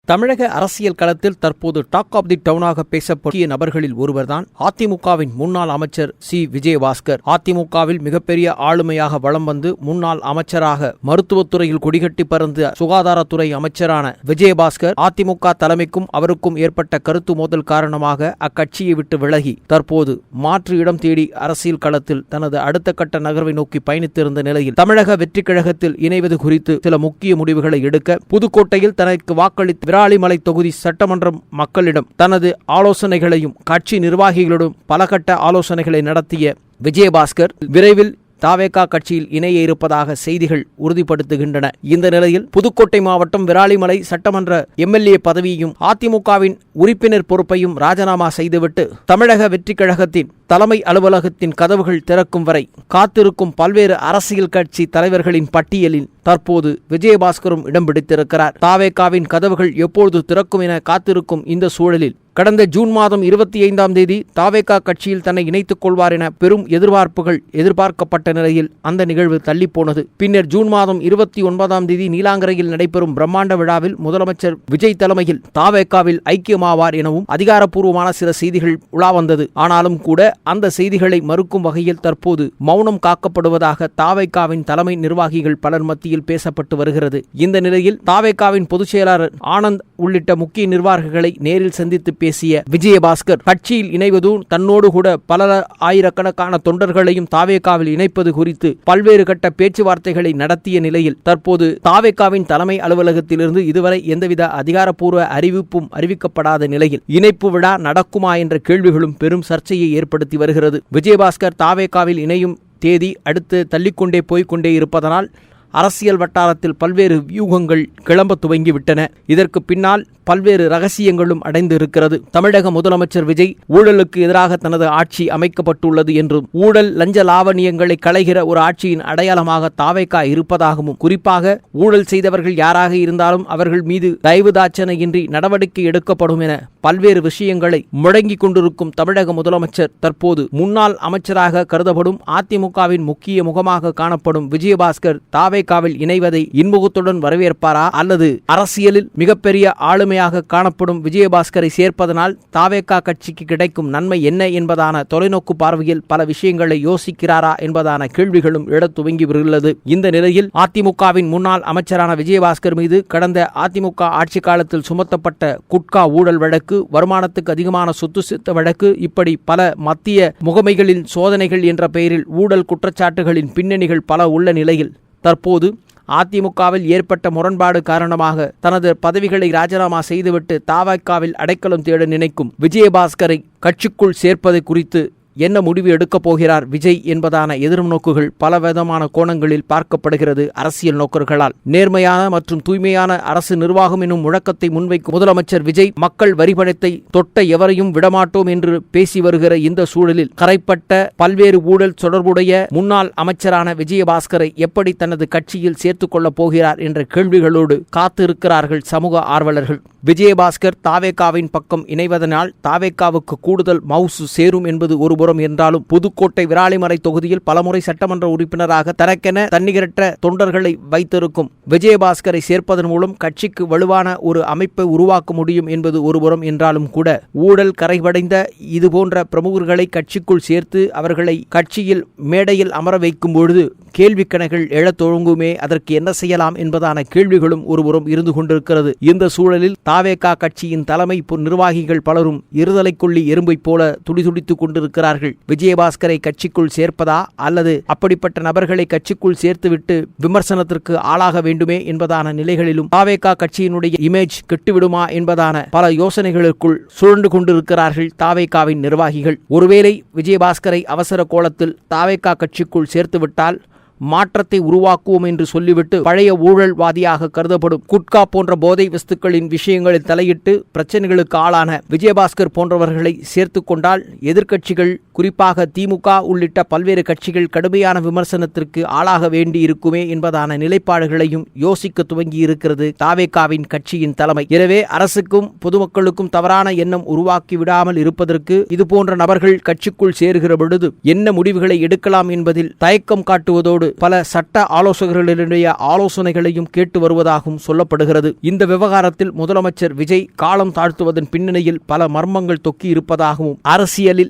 தமிழக அரசியல் களத்தில் தற்போது டாக் ஆப் தி டவுனாக பேசப்பட்ட நபர்களில் ஒருவர்தான் அதிமுகவின் முன்னாள் அமைச்சர் சி. விஜயபாஸ்கர். அதிமுகவில் மிகப்பெரிய ஆளுமையாக வலம் வந்து முன்னாள் அமைச்சராக மருத்துவத்துறையில் கொடிகட்டி பறந்த சுகாதாரத்துறை அமைச்சரான விஜயபாஸ்கர் அதிமுக தலைமைக்கும் அவருக்கும் ஏற்பட்ட கருத்து மோதல் காரணமாக அக்கட்சியை விட்டு விலகி தற்போது மாற்று இடம் தேடி அரசியல் களத்தில் தனது அடுத்த கட்ட நகர்வை நோக்கி பயணித்திருந்த நிலையில் தமிழக வெற்றி கழகத்தில் இணைவது குறித்து சில முக்கிய முடிவுகளை எடுக்க புதுக்கோட்டையில் தனக்கு வாக்களித்த விராலிமலை தொகுதி சட்டமன்ற மக்களிடம் தனது ஆலோசனைகளையும் கட்சி நிர்வாகிகளிடம் பலகட்ட ஆலோசனைகளை நடத்திய விஜயபாஸ்கர் விரைவில் தாவேகா கட்சியில் இணைய இருப்பதாக செய்திகள் உறுதிப்படுத்துகின்றன. இந்த நிலையில் புதுக்கோட்டை மாவட்டம் விராலிமலை சட்டமன்ற எம்எல்ஏ பதவியையும் அதிமுகவின் உறுப்பினர் பொறுப்பையும் ராஜினாமா செய்துவிட்டு தமிழக வெற்றி கழகத்தின் தலைமை அலுவலகத்தின் கதவுகள் திறக்கும் வரை காத்திருக்கும் பல்வேறு அரசியல் கட்சி தலைவர்களின் பட்டியலில் தற்போது விஜயபாஸ்கரும் இடம் பிடித்திருக்கிறார். தாவேகாவின் கதவுகள் எப்பொழுது திறக்கும் என காத்திருக்கும் இந்த சூழலில் கடந்த ஜூன் மாதம் 25ஆம் தேதி தாவேகா கட்சியில் தன்னை இணைத்துக் கொள்வார் என பெரும் எதிர்பார்ப்புகள் எதிர்பார்க்கப்பட்ட நிலையில் அந்த நிகழ்வு தள்ளிப்போனது. பின்னர் ஜூன் மாதம் 29ஆம் தேதி நீலாங்கரையில் நடைபெறும் பிரம்மாண்ட விழாவில் முதலமைச்சர் விஜய் தலைமையில் தாவேகாவில் ஐக்கியமாவார் எனவும் அதிகாரப்பூர்வமான சில செய்திகள் உலா வந்தது. ஆனாலும் கூட அந்த செய்திகளை மறுக்கும் வகையில் தற்போது மௌனம் காக்கப்படுவதாக தாவேகாவின் தலைமை நிர்வாகிகள் பலர் மத்தியில் பேசப்பட்டு வருகிறது. இந்த நிலையில் தாவேகாவின் பொதுச் செயலாளர் ஆனந்த் உள்ளிட்ட முக்கிய நிர்வாகிகளை நேரில் சந்தித்து பேசிய விஜயபாஸ்கர் கட்சியில் இணைவதும் தன்னோடு கூட பல ஆயிரக்கணக்கான தொண்டர்களையும் தாவேகாவில் இணைப்பது குறித்து பல்வேறு கட்ட பேச்சுவார்த்தைகளை நடத்திய நிலையில் தற்போது தாவேகாவின் தலைமை அலுவலகத்திலிருந்து இதுவரை எந்தவித அதிகாரப்பூர்வ அறிவிப்பும் அறிவிக்கப்படாத நிலையில் இணைப்பு விழா நடக்குமா என்ற கேள்விகளும் பெரும் சர்ச்சையை ஏற்படுத்தி வருகிறது. விஜயபாஸ்கர் தாவேகாவில் இணையும் தேதி அடுத்து தள்ளிக்கொண்டே போய்கொண்டே இருப்பதனால் அரசியல் வட்டாரத்தில் பல்வேறு வியூகங்கள் கிளம்ப துவங்கிவிட்டன. இதற்கு பின்னால் பல்வேறு ரகசியங்களும் அடைந்து இருக்கிறது. தமிழக முதலமைச்சர் விஜய் ஊழலுக்கு எதிராக தனது ஆட்சி அமைக்கப்பட்டுள்ளது என்றும் ஊழல் லஞ்ச லாவணியங்களை களைகிற ஒரு ஆட்சியின் அடையாளமாக தாவேகா இருப்பதாகவும் குறிப்பாக ஊழல் செய்தவர்கள் யாராக இருந்தாலும் அவர்கள் மீது தயவுதாட்சணையின்றி நடவடிக்கை எடுக்கப்படும் என பல்வேறு விஷயங்களை முழங்கிக் கொண்டிருக்கும் தமிழக முதலமைச்சர் தற்போது முன்னாள் அமைச்சராக கருதப்படும் அதிமுகவின் முக்கிய முகமாக காணப்படும் விஜயபாஸ்கர் தாவேகாவில் இணைவதை இன்முகத்துடன் வரவேற்பாரா அல்லது அரசியலில் மிகப்பெரிய ஆளுமை காணப்படும் விஜயபாஸ்கரை சேர்ப்பதனால் தாவேகா கட்சிக்கு கிடைக்கும் நன்மை என்ன என்பதான தொலைநோக்கு பார்வையில் பல விஷயங்களை யோசிக்கிறாரா என்பதான கேள்விகளும் எழத் துவங்கியுள்ளது. இந்த நிலையில் அதிமுகவின் முன்னாள் அமைச்சரான விஜயபாஸ்கர் மீது கடந்த அதிமுக ஆட்சி காலத்தில் சுமத்தப்பட்ட குட்கா ஊழல் வழக்கு, வருமானத்துக்கு அதிகமான சொத்து சேர்த்த வழக்கு, இப்படி பல மத்திய முகமைகளின் சோதனைகள் என்ற பெயரில் ஊழல் குற்றச்சாட்டுகளின் பின்னணிகள் பல உள்ள நிலையில் தற்போது அதிமுகவில் ஏற்பட்ட முரண்பாடு காரணமாக தனது பதவிகளை ராஜினாமா செய்துவிட்டு தாவேகாவில் அடைக்கலம் தேட நினைக்கும் விஜயபாஸ்கரை கட்சிக்குள் சேர்ப்பது குறித்து என்ன முடிவு எடுக்கப் போகிறார் விஜய் என்பதான எதிர்நோக்குகள் பலவிதமான கோணங்களில் பார்க்கப்படுகிறது. அரசியல் நோக்கர்களால் நேர்மையான மற்றும் தூய்மையான அரசு நிர்வாகம் எனும் முழக்கத்தை முன்வைக்கும் முதலமைச்சர் விஜய் மக்கள் வரிபணத்தை தொட்ட எவரையும் விடமாட்டோம் என்று பேசி வருகிற இந்த சூழலில் கரைப்பட்ட பல்வேறு ஊழல் தொடர்புடைய முன்னாள் அமைச்சரான விஜயபாஸ்கரை எப்படி தனது கட்சியில் சேர்த்துக் கொள்ளப் போகிறார் என்ற கேள்விகளோடு காத்திருக்கிறார்கள் சமூக ஆர்வலர்கள். விஜயபாஸ்கர் தாவேகாவின் பக்கம் இணைவதனால் தாவேகாவுக்கு கூடுதல் மவுசு சேரும் என்பது ஒருபுறம் என்றாலும் புதுக்கோட்டை விராலிமலை தொகுதியில் பலமுறை சட்டமன்ற உறுப்பினராக தனக்கென தன்னிகரற்ற தொண்டர்களை வைத்திருக்கும் விஜயபாஸ்கரை சேர்ப்பதன் மூலம் கட்சிக்கு வலுவான ஒரு அமைப்பை உருவாக்க முடியும் என்பது ஒருபுறம் என்றாலும் கூட ஊழல் கரைபடைந்த இதுபோன்ற பிரமுகர்களை கட்சிக்குள் சேர்த்து அவர்களை கட்சியில் மேடையில் அமர வைக்கும் பொழுது கேள்விக்கணைகள் எழத் தொடங்குமே. அதற்கு என்ன செய்யலாம் என்பதான கேள்விகளும் ஒருபுறம் இருந்து கொண்டிருக்கிறது. இந்த சூழலில் தாவேகா கட்சியின் தலைமை நிர்வாகிகள் பலரும் இருதலை கொள்ளி எறும்பை போல துடிதுடித்துக் கொண்டிருக்கிறார்கள். விஜயபாஸ்கரை கட்சிக்குள் சேர்ப்பதா அல்லது அப்படிப்பட்ட நபர்களை கட்சிக்குள் சேர்த்துவிட்டு விமர்சனத்திற்கு ஆளாக வேண்டுமே என்பதான நிலைகளிலும் தாவேகா கட்சியினுடைய இமேஜ் கெட்டுவிடுமா என்பதான பல யோசனைகளுக்குள் சுழன்று கொண்டிருக்கிறார்கள் தாவேகாவின் நிர்வாகிகள். ஒருவேளை விஜயபாஸ்கரை அவசர கோலத்தில் தாவேகா கட்சிக்குள் சேர்த்துவிட்டால் மாற்றத்தை உருவாக்குவோம் என்று சொல்லிவிட்டு பழைய ஊழல்வாதியாக கருதப்படும் குட்கா போன்ற போதை வஸ்துக்களின் விஷயங்களில் தலையிட்டு பிரச்சனைகளுக்கு ஆளான விஜயபாஸ்கர் போன்றவர்களை சேர்த்து கொண்டால் எதிர்க்கட்சிகள் குறிப்பாக திமுக உள்ளிட்ட பல்வேறு கட்சிகள் கடுமையான விமர்சனத்திற்கு ஆளாக வேண்டி இருக்குமே என்பதான நிலைப்பாடுகளையும் யோசிக்க துவங்கி இருக்கிறது தாவேகாவின் கட்சியின் தலைமை. எனவே அரசுக்கும் பொதுமக்களுக்கும் தவறான எண்ணம் உருவாக்கி விடாமல் இருப்பதற்கு இதுபோன்ற நபர்கள் கட்சிக்குள் சேருகிற பொழுது என்ன முடிவுகளை எடுக்கலாம் என்பதில் தயக்கம் காட்டுவதோடு பல சட்ட ஆலோசகர்களிடையே ஆலோசனைகளையும் கேட்டு வருவதாகவும் சொல்லப்படுகிறது. இந்த விவகாரத்தில் முதலமைச்சர் விஜய் காலம் தாழ்த்துவதன் பின்னணியில் பல மர்மங்கள் தொக்கி இருப்பதாகவும்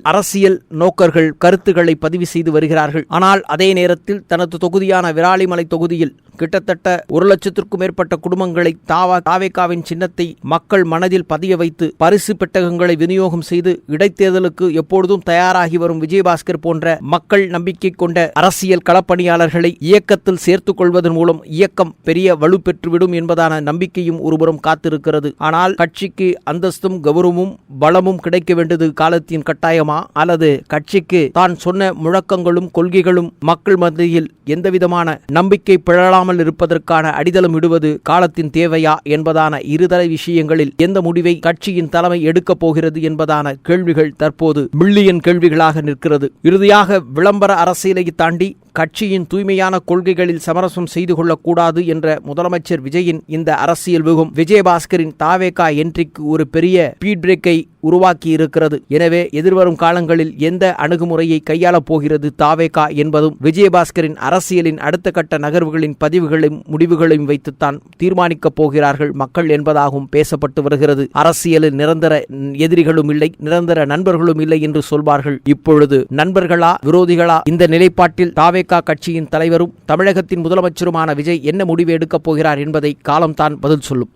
அரசியல் நோக்கர்கள் கருத்துக்களை பதிவு செய்து வருகிறார்கள். ஆனால் அதே நேரத்தில் தனது தொகுதியான விராலிமலை தொகுதியில் கிட்டத்தட்ட 1,00,000க்கும் மேற்பட்ட குடும்பங்களை தாவேகாவின் சின்னத்தை மக்கள் மனதில் பதிய வைத்து பரிசு பெட்டகங்களை விநியோகம் செய்து இடைத்தேர்தலுக்கு எப்பொழுதும் தயாராகி வரும் விஜயபாஸ்கர் போன்ற மக்கள் நம்பிக்கை கொண்ட அரசியல் களப்பணியாளர்களை இயக்கத்தில் சேர்த்துக் கொள்வதன் மூலம் இயக்கம் பெரிய வலுப்பெற்றுவிடும் என்பதான நம்பிக்கையும் ஒருபுறம் காத்திருக்கிறது. ஆனால் கட்சிக்கு அந்தஸ்தும் கௌரவமும் பலமும் கிடைக்க வேண்டியது காலத்தின் கட்டாயமா, அல்லது கட்சிக்கு தான் சொன்ன முழக்கங்களும் கொள்கைகளும் மக்கள் மத்தியில் எந்தவிதமான நம்பிக்கை பிழலாமல் இருப்பதற்கான அடித்தளம் இடுவது காலத்தின் தேவையா என்பதான இருதலை விஷயங்களில் எந்த முடிவை கட்சியின் தலைமை எடுக்கப் போகிறது என்பதான கேள்விகள் தற்போது மில்லியன் கேள்விகளாக நிற்கிறது. இறுதியாக விளம்பர அரசியலை தாண்டி கட்சியின் தூய்மையான கொள்கைகளில் சமரசம் செய்து கொள்ளக்கூடாது என்ற முதலமைச்சர் விஜயின் இந்த அரசியல் வியூகம் விஜயபாஸ்கரின் தாவேகா என்ட்ரிக்கு ஒரு பெரிய ஸ்பீட் பிரேக்கை உருவாக்கி இருக்கிறது. எனவே எதிர்வரும் காலங்களில் எந்த அணுகுமுறையை கையாளப் போகிறது தாவேகா என்பதும் விஜயபாஸ்கரின் அரசியலின் அடுத்த கட்ட நகர்வுகளின் பதிவுகளையும் முடிவுகளையும் வைத்துத்தான் தீர்மானிக்கப் போகிறார்கள் மக்கள் என்பதாகவும் பேசப்பட்டு வருகிறது. அரசியலில் நிரந்தர எதிரிகளும் இல்லை, நிரந்தர நண்பர்களும் இல்லை என்று சொல்வார்கள். இப்பொழுது நண்பர்களா விரோதிகளா? இந்த நிலைப்பாட்டில் தாவேகா கட்சியின் தலைவரும் தமிழகத்தின் முதலமைச்சருமான விஜய் என்ன முடிவு எடுக்கப் போகிறார் என்பதை காலம்தான் பதில் சொல்லும்.